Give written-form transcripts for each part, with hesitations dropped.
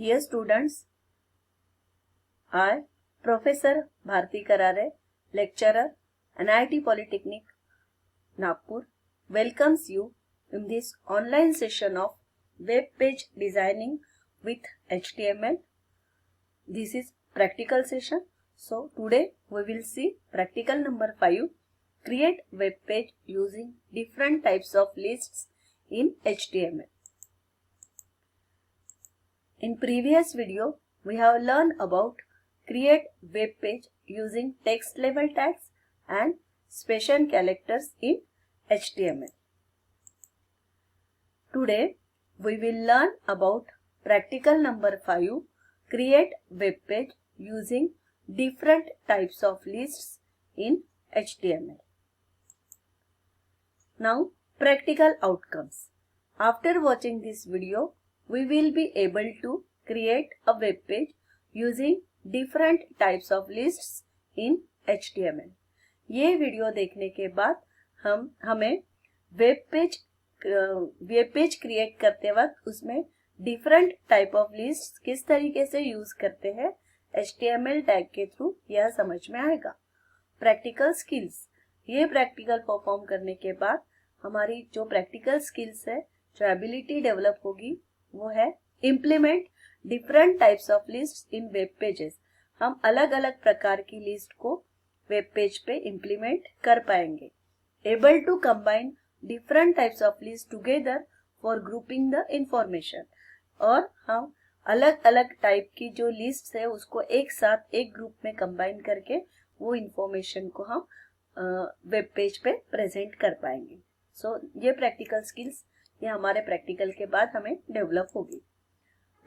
Dear students, I, Professor Bharti Karare, lecturer, NIT Polytechnic, Nagpur, welcomes you in this online session of web page designing with HTML. This is practical session. So today we will see practical number 5, create web page using different types of lists in HTML. In previous video, we have learned about create web page using text level tags and special characters in HTML. Today, we will learn about practical number 5, create web page using different types of lists in HTML. Now, practical outcomes. After watching this video, we will be able to create a web page using different types of lists in HTML. ये video देखने के बाद हमें web page create करते वक्त उसमें different type of list किस तरीके से यूज करते हैं HTML टैग के थ्रू यह समझ में आएगा. Practical skills. ये प्रैक्टिकल परफॉर्म करने के बाद हमारी जो प्रैक्टिकल स्किल्स है, जो एबिलिटी डेवलप होगी, वो है implement different types of list in web pages. हम अलग अलग प्रकार की लिस्ट को वेब पेज पे इम्प्लीमेंट कर पाएंगे. Able to combine different types of list together for grouping the information. और हम अलग अलग टाइप की जो लिस्ट है उसको एक साथ एक ग्रुप में कंबाइन करके वो इंफॉर्मेशन को हम वेब पेज पे प्रेजेंट कर पाएंगे. सो ये प्रैक्टिकल स्किल्स ये हमारे प्रैक्टिकल के बाद हमें डेवलप होगी.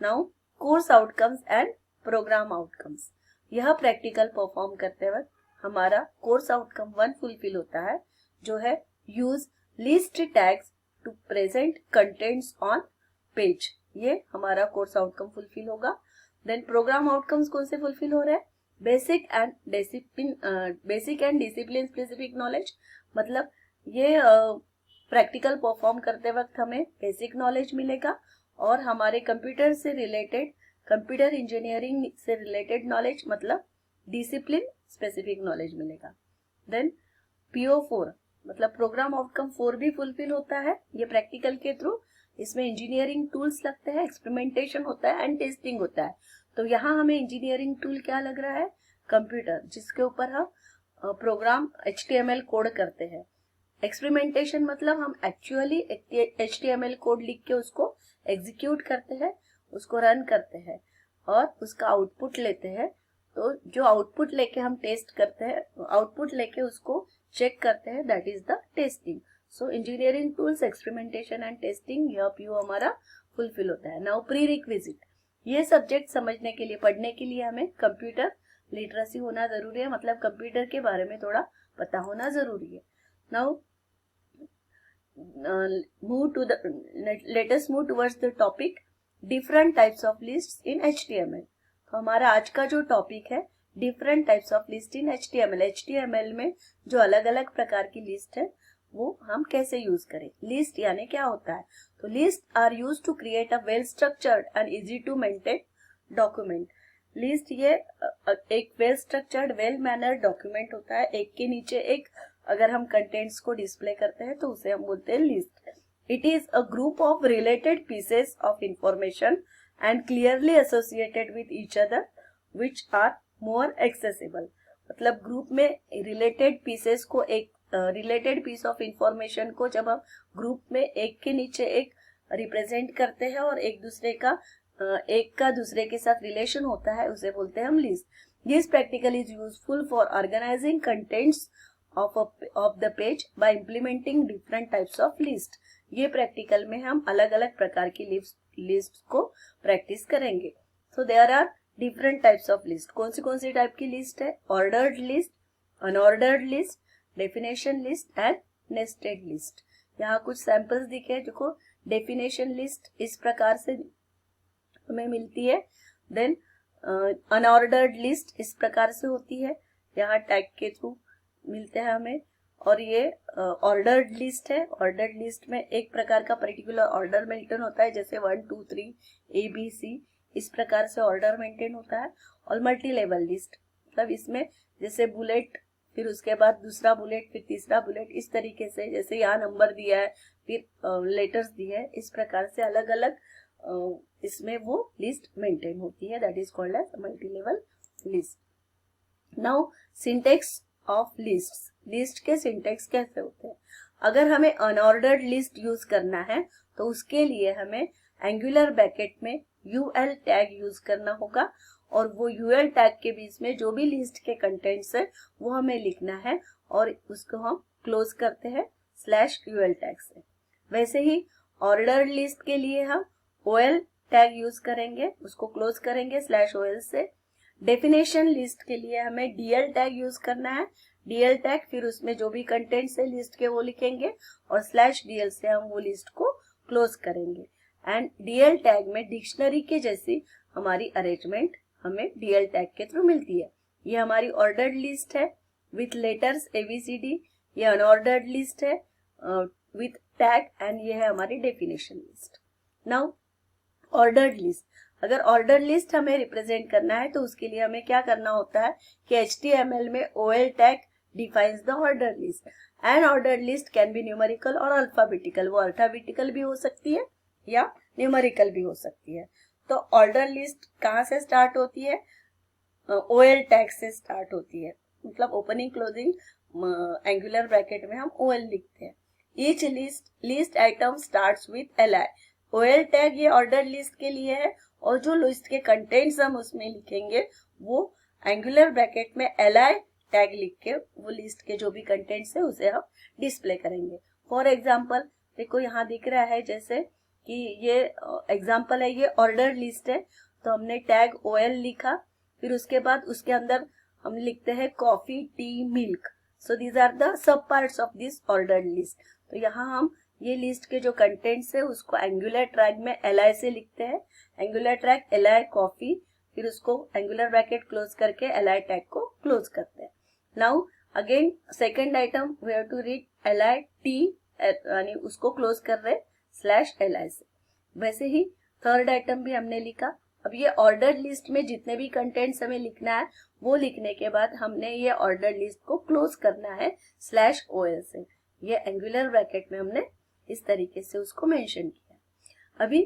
Now course outcomes and program outcomes. यह प्रैक्टिकल परफॉर्म करते वक्त हमारा कोर्स आउटकम 1 फुलफिल होता है, जो है use list tags to present contents on page. ये हमारा कोर्स आउटकम फुलफिल होगा. देन प्रोग्राम आउटकम्स कौन से फुलफिल हो रहे हैं? Basic and discipline specific knowledge. मतलब ये प्रैक्टिकल परफॉर्म करते वक्त हमें बेसिक नॉलेज मिलेगा और हमारे कंप्यूटर से रिलेटेड, कंप्यूटर इंजीनियरिंग से रिलेटेड नॉलेज मतलब डिसिप्लिन स्पेसिफिक नॉलेज मिलेगा. देन PO4 मतलब प्रोग्राम आउटकम 4 भी फुलफिल होता है ये प्रैक्टिकल के थ्रू. इसमें इंजीनियरिंग टूल्स लगते हैं, एक्सपेरिमेंटेशन होता है एंड टेस्टिंग होता है. तो यहाँ हमें इंजीनियरिंग टूल क्या लग रहा है? कंप्यूटर, जिसके ऊपर हम प्रोग्राम HTML कोड करते हैं. एक्सपेरिमेंटेशन मतलब हम एक्चुअली HTML कोड लिख के उसको एग्जीक्यूट करते हैं, उसको रन करते हैं और उसका आउटपुट लेते हैं. तो जो आउटपुट लेके हम टेस्ट करते हैं, आउटपुट लेके उसको चेक करते हैं, that is the testing. So engineering tools, experimentation and testing, यह PO हमारा फुलफिल होता है. Now pre requisite. ये सब्जेक्ट समझने के लिए, पढ़ने के लिए हमें कंप्यूटर लिटरेसी होना जरूरी है, मतलब कंप्यूटर के बारे में थोड़ा पता होना जरूरी है. Now let us move towards the topic different types of lists in HTML. तो हमारा आज का जो टॉपिक है different types of list in HTML. HTML में जो अलग अलग प्रकार की लिस्ट है वो हम कैसे यूज करें. लिस्ट यानी क्या होता है? तो list are use to create a well structured and easy to maintain document. List ये एक well structured, well mannered document होता है. एक के नीचे एक अगर हम कंटेंट्स को डिस्प्ले करते हैं तो उसे हम बोलते हैं list. It is a group of related pieces of information and clearly associated with each other which are more accessible. मतलब ग्रुप में रिलेटेड पीसेस को, एक रिलेटेड पीस ऑफ इंफॉर्मेशन को जब हम ग्रुप में एक के नीचे एक रिप्रेजेंट करते हैं और एक का दूसरे के साथ रिलेशन होता है, उसे बोलते हैं हम list. This practical is useful for organising contents of the page by implementing different types of list. ये प्रैक्टिकल में हम अलग अलग प्रकार की लिस्ट को प्रैक्टिस करेंगे. So there are different types of list. कौन सी टाइप की लिस्ट है? Ordered list, unordered list, definition list and nested list. यहाँ कुछ सैंपल्स दिखे हैं. देखो, डेफिनेशन लिस्ट इस प्रकार से हमें मिलती है. देन अनऑर्डर्ड लिस्ट इस प्रकार से होती है, यहाँ टैग के थ्रू मिलते हैं हमें. और ये ऑर्डर्ड लिस्ट है. ऑर्डर्ड लिस्ट में एक प्रकार का पर्टिकुलर ऑर्डर मेंटेन होता है, जैसे 1 2 3 ABC. इस प्रकार से ऑर्डर मेंटेन होता है। और मल्टी लेवल लिस्ट मतलब इसमें जैसे बुलेट, फिर उसके बाद दूसरा बुलेट, फिर तीसरा बुलेट, इस तरीके से जैसे यहाँ नंबर दिया है, फिर लेटर्स दिए है, इस प्रकार से अलग अलग इसमें वो लिस्ट मेंटेन होती है। That is called as multi level list. Now syntax of list, list के सिंटेक्स कैसे होते हैं? अगर हमें अनऑर्डर्ड लिस्ट यूज करना है तो उसके लिए हमें एंगुलर ब्रैकेट में यूएल टैग यूज करना होगा, और वो यूएल टैग के बीच में जो भी लिस्ट के कंटेंट्स है वो हमें लिखना है, और उसको हम क्लोज करते हैं /ul टैग से। वैसे ही ऑर्डर्ड लिस्ट के लिए हम ओएल टैग यूज करेंगे, उसको क्लोज करेंगे /ol से। डेफिनेशन लिस्ट के लिए हमें डीएल टैग यूज करना है, डीएल टैग, फिर उसमें जो भी कंटेंट्स है लिस्ट के वो लिखेंगे, और /dl से हम वो लिस्ट को क्लोज करेंगे। एंड डीएल टैग में डिक्शनरी के जैसी हमारी अरेंजमेंट हमें डीएल टैग के थ्रू मिलती है। ये हमारी ऑर्डर्ड लिस्ट है विथ लेटर्स ABCD, ये अनऑर्डर्ड लिस्ट है विथ टैग, एंड ये है हमारी definition list. Now ordered list, अगर ऑर्डर लिस्ट हमें रिप्रेजेंट करना है तो उसके लिए हमें क्या करना होता है कि HTML में OL tag defines the order list. An order list can be numerical और अल्फाबेटिकल, वो अल्फाबेटिकल भी हो सकती है या न्यूमेरिकल भी हो सकती है। तो ऑर्डर लिस्ट कहाँ से स्टार्ट होती है? OL टैग से स्टार्ट होती है, मतलब ओपनिंग क्लोजिंग एंगुलर ब्रैकेट में हम OL लिखते हैं। Each list item starts with LI, OL tag ये ऑर्डर लिस्ट के लिए है, और जो लिस्ट के कंटेंट्स हम उसमें लिखेंगे वो एंगुलर ब्रैकेट में LI टैग लिख के वो लिस्ट के जो भी कंटेंट्स है उसे हम डिस्प्ले करेंगे। फॉर एग्जाम्पल देखो यहाँ दिख रहा है जैसे कि ये एग्जाम्पल है, ये ऑर्डर लिस्ट है, तो हमने टैग OL लिखा, फिर उसके बाद उसके अंदर हम लिखते हैं coffee, tea, milk. So these are the sub parts of this ordered list. तो यहाँ हम ये लिस्ट के जो कंटेंट्स है उसको एंगुलर टैग में LI से लिखते हैं, एंगुलर टैग LI कॉफी, फिर उसको एंगुलर ब्रैकेट क्लोज करके LI टैग को क्लोज करते हैं। Now again second item we have to read LI tea, यानी उसको क्लोज कर रहे /LI से। वैसे ही थर्ड आइटम भी हमने लिखा। अब ये ऑर्डर लिस्ट में जितने भी कंटेंट्स हमें लिखना है वो लिखने के बाद हमने ये ऑर्डर लिस्ट को क्लोज करना है /OL से। ये एंगुलर ब्रैकेट में हमने इस तरीके से उसको मेंशन किया। अभी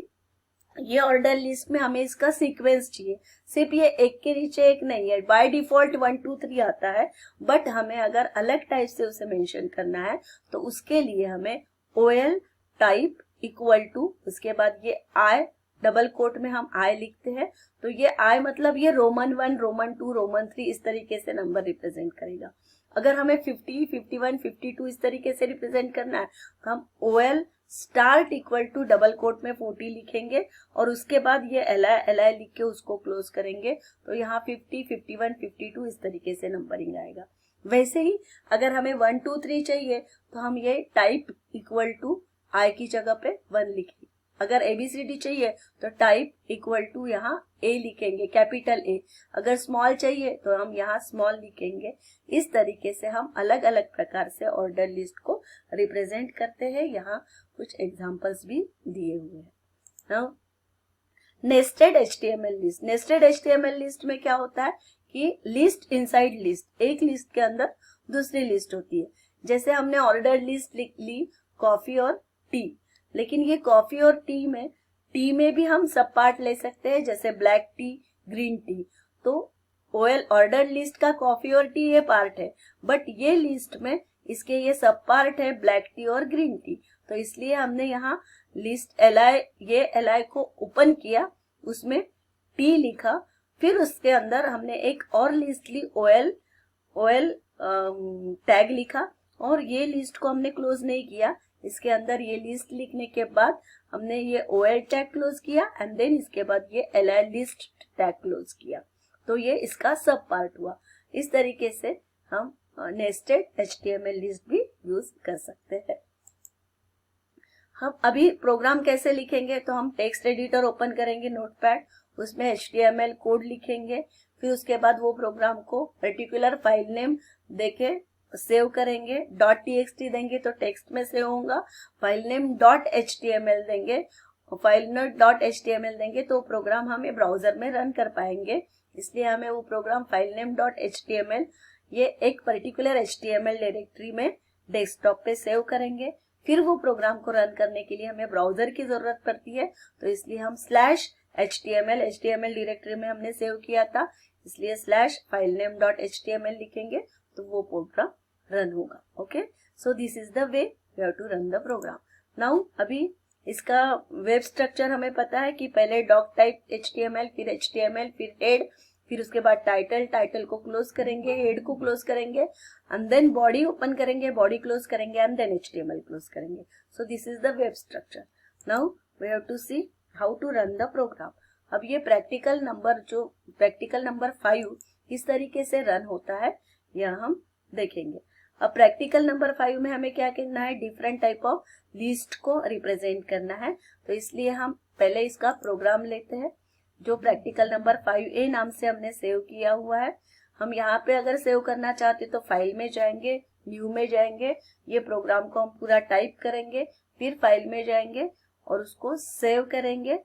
ये ऑर्डर लिस्ट में हमें इसका सीक्वेंस चाहिए, सिर्फ ये एक के नीचे एक नहीं है, बाय डिफॉल्ट 1 2 3 आता है, बट हमें अगर अलग टाइप से उसे मेंशन करना है तो उसके लिए हमें OL टाइप इक्वल टू, उसके बाद ये I डबल कोट में हम I लिखते हैं, तो ये I मतलब ये रोमन 1, रोमन 2, रोमन 3 इस तरीके से नंबर रिप्रेजेंट करेगा। अगर हमें 50, 51, 52 इस तरीके से रिप्रेजेंट करना है तो हम OL start equal to double quote में 40 लिखेंगे, और उसके बाद ये LI लिख के उसको क्लोज करेंगे, तो यहाँ 50, 51, 52 इस तरीके से नंबरिंग आएगा। वैसे ही अगर हमें 1 2 3 चाहिए तो हम ये टाइप इक्वल टू I की जगह पे 1 लिखेंगे। अगर ABCD चाहिए तो टाइप इक्वल टू यहाँ A लिखेंगे, कैपिटल A। अगर स्मॉल चाहिए तो हम यहाँ स्मॉल लिखेंगे। इस तरीके से हम अलग अलग प्रकार से ऑर्डर लिस्ट को रिप्रेजेंट करते हैं। यहाँ कुछ एग्जांपल्स भी दिए हुए हैं। Now nested HTML list, nested HTML list में क्या होता है कि लिस्ट इनसाइड लिस्ट, एक लिस्ट के अंदर दूसरी लिस्ट होती है। जैसे हमने ऑर्डर लिस्ट लिख ली कॉफी और टी, लेकिन ये कॉफी और टी में भी हम सब पार्ट ले सकते हैं, जैसे ब्लैक टी, ग्रीन टी। तो OL ऑर्डर लिस्ट का कॉफी और टी ये पार्ट है, बट ये लिस्ट में इसके ये सब पार्ट है ब्लैक टी और ग्रीन टी। तो इसलिए हमने यहाँ लिस्ट LI को ओपन किया, उसमें टी लिखा, फिर उसके अंदर हमने एक और लिस्ट ली OL टैग लिखा, और ये लिस्ट को हमने क्लोज नहीं किया। इसके अंदर ये लिस्ट लिखने के बाद हमने ये OL टैग क्लोज किया, एंड देन इसके बाद ये LI लिस्ट टैग क्लोज किया, तो ये इसका सब पार्ट हुआ। इस तरीके से हम नेस्टेड HTML लिस्ट भी यूज कर सकते हैं। हम अभी प्रोग्राम कैसे लिखेंगे, तो हम टेक्स्ट एडिटर ओपन करेंगे, नोटपैड, उसमें HTML कोड लिखेंगे, फिर उसके बाद वो प्रोग्राम को पर्टिकुलर फाइल नेम देके सेव करेंगे। .txt देंगे तो टेक्स्ट में सेव होगा, फाइल नेम .html देंगे FileName.html देंगे तो प्रोग्राम हमें ब्राउजर में रन कर पाएंगे, इसलिए हमें वो प्रोग्राम FileName.html ये एक पर्टिकुलर HTML डायरेक्टरी में डेस्कटॉप पे सेव करेंगे। फिर वो प्रोग्राम को रन करने के लिए हमें ब्राउजर की जरूरत पड़ती है, तो इसलिए हम /HTML डायरेक्टरी में हमने सेव किया था, इसलिए /FileName.html लिखेंगे तो वो प्रोग्राम रन होगा। Okay, so this is the way we have to run the program. Now अभी इसका वेब स्ट्रक्चर हमें पता है कि पहले डॉक टाइप HTML, फिर HTML, फिर हेड, फिर उसके बाद टाइटल को क्लोज करेंगे, हेड को क्लोज करेंगे, एंड देन बॉडी ओपन करेंगे, बॉडी क्लोज करेंगे, एंड देन HTML क्लोज करेंगे। So this is the web structure. Now we have to see how to run the program. अब ये प्रैक्टिकल नंबर 5 किस तरीके से रन होता है यह हम देखेंगे। अब प्रैक्टिकल नंबर 5 में हमें क्या करना है, डिफरेंट टाइप ऑफ लिस्ट को रिप्रेजेंट करना है, तो इसलिए हम पहले इसका प्रोग्राम लेते हैं जो प्रैक्टिकल नंबर 5A नाम से हमने सेव किया हुआ है। हम यहाँ पे अगर सेव करना चाहते तो फाइल में जाएंगे, न्यू में जाएंगे, ये प्रोग्राम को हम पूरा टाइप करेंगे, फिर फाइल में जाएंगे और उसको सेव करेंगे।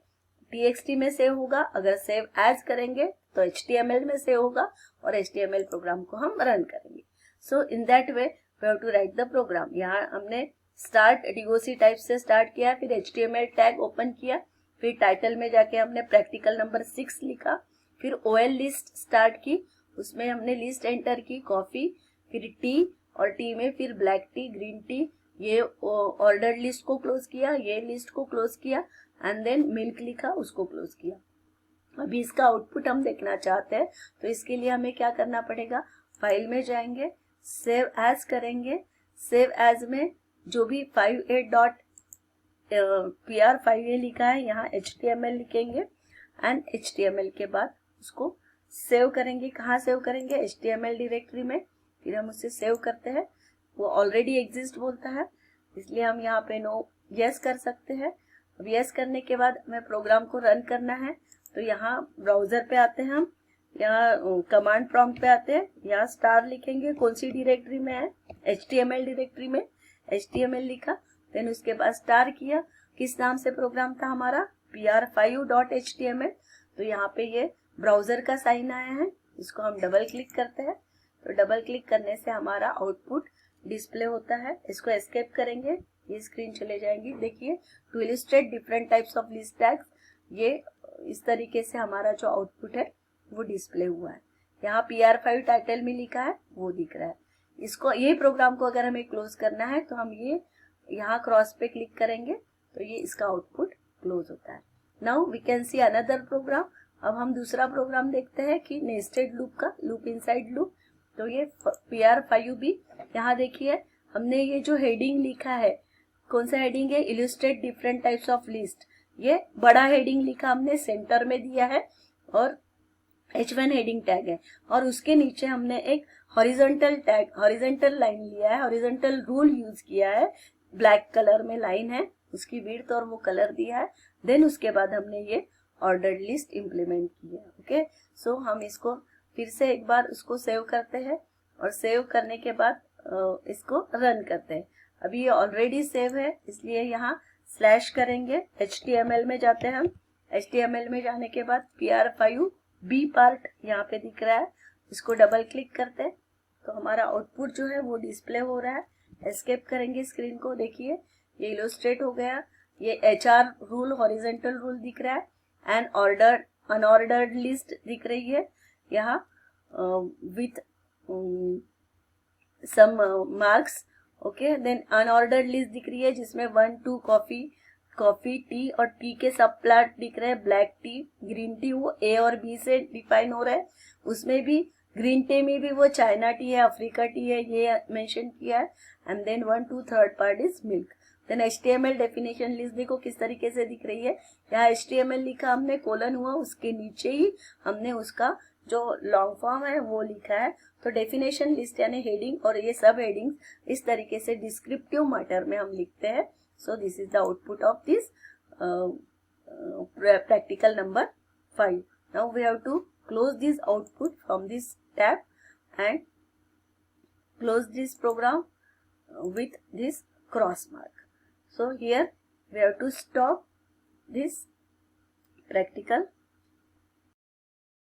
TXT में सेव होगा, अगर सेव एज करेंगे तो HTML में सेव होगा और HTML प्रोग्राम को हम रन करेंगे। So in that way we have to write the program. यहाँ हमने स्टार्ट DOC टाइप से स्टार्ट किया, फिर HTML टैग ओपन किया, फिर टाइटल में जाके हमने प्रैक्टिकल नंबर 6 लिखा, फिर OL लिस्ट स्टार्ट की, उसमें हमने लिस्ट एंटर की, कॉफी, फिर टी, और टी में फिर ब्लैक टी, ग्रीन टी, ये ऑर्डर लिस्ट को क्लोज किया, ये लिस्ट को क्लोज किया, एंड देन मिल्क लिखा, उसको क्लोज किया। अभी इसका आउटपुट हम देखना चाहते हैं, तो इसके लिए हमें क्या करना पड़ेगा, फाइल में जाएंगे, सेव एज करेंगे, सेव एज में जो भी 5a.pr5a लिखा है यहाँ HTML लिखेंगे, एंड HTML के बाद उसको सेव करेंगे। कहाँ सेव करेंगे, HTML डायरेक्टरी में, फिर हम उसे सेव करते हैं, वो ऑलरेडी एग्जिस्ट बोलता है, इसलिए हम यहाँ पे नो यस कर सकते हैं। अब यस करने के बाद हमें प्रोग्राम को रन करना है, तो यहाँ ब्राउजर पे आते हैं हम, यहाँ कमांड प्रॉम्प्ट पे आते हैं, यहाँ स्टार लिखेंगे, कौन सी डायरेक्टरी में है, HTML डायरेक्टरी में HTML लिखा, देन उसके बाद स्टार किया, किस नाम से प्रोग्राम था हमारा, pr5.html, तो यहाँ पे ये ब्राउजर का साइन आया है, इसको हम डबल क्लिक करते हैं, तो डबल क्लिक करने से हमारा आउटपुट डिस्प्ले होता है। इसको एस्केप करेंगे, ये स्क्रीन चले जाएंगी। देखिए, to illustrate different types of list tags, ये इस तरीके से हमारा जो आउटपुट है वो डिस्प्ले हुआ है। यहाँ PR5 टाइटल में लिखा है वो दिख रहा है। इसको, ये प्रोग्राम को अगर हमें क्लोज करना है तो हम ये यहाँ क्रॉस पे क्लिक करेंगे तो ये इसका आउटपुट क्लोज होता है। Now we can see another program. अब हम दूसरा प्रोग्राम देखते हैं कि नेस्टेड लूप का, लूप इनसाइड लूप। तो ये PR5B, यहाँ देखिए हमने ये जो हेडिंग लिखा है, कौन सा हेडिंग है, illustrate different types of list, ये बड़ा हेडिंग लिखा हमने सेंटर में दिया है, और H1 हेडिंग टैग है, और उसके नीचे हमने एक हॉरिजॉन्टल टैग, हॉरिजॉन्टल लाइन लिया है, हॉरिजॉन्टल रूल यूज किया है, ब्लैक कलर में लाइन है, उसकी विड्थ और वो कलर दिया है। देन उसके बाद हमने ये ऑर्डर्ड लिस्ट इंप्लीमेंट किया। ओके, सो हम इसको फिर से एक बार उसको सेव करते हैं, और सेव करने के बाद इसको रन करते हैं। अभी ये ऑलरेडी सेव है, इसलिए यहाँ स्लैश करेंगे, HTML में जाते हैं हम, HTML में जाने के बाद PR5B पार्ट यहाँ पे दिख रहा है, इसको डबल क्लिक करते हैं तो हमारा आउटपुट जो है वो डिस्प्ले हो रहा है। एस्केप करेंगे स्क्रीन को, देखिए ये इलोस्ट्रेट हो गया, ये HR रूल, हॉरिजॉन्टल रूल दिख रहा है, एंड ऑर्डर अनऑर्डर्ड लिस्ट दिख रही है यहाँ with some marks. Okay, then unordered list दिख रही है जिसमें 1 2 कॉफी टी, और टी के सब प्लाट दिख रहे हैं, ब्लैक टी, ग्रीन टी, वो A और B से डिफाइन हो रहा है, उसमें भी ग्रीन टी में भी वो चाइना टी है, अफ्रीका टी है, ये मेंशन किया है, and then 1 2 third part is milk. Then HTML definition list देखो किस तरीके से दिख रही है, यहाँ HTML लिखा हमने, कोलन हुआ, उसके नीचे ही हमने उसका जो लॉन्ग फॉर्म है वो लिखा है। तो डेफिनेशन लिस्ट यानी हेडिंग और ये सब हेडिंग इस तरीके से डिस्क्रिप्टिव मैटर में हम लिखते हैं। सो this is the output of this practical number 5. Now we have to close this output from this tab and close this program with this cross mark. So here we have to stop this practical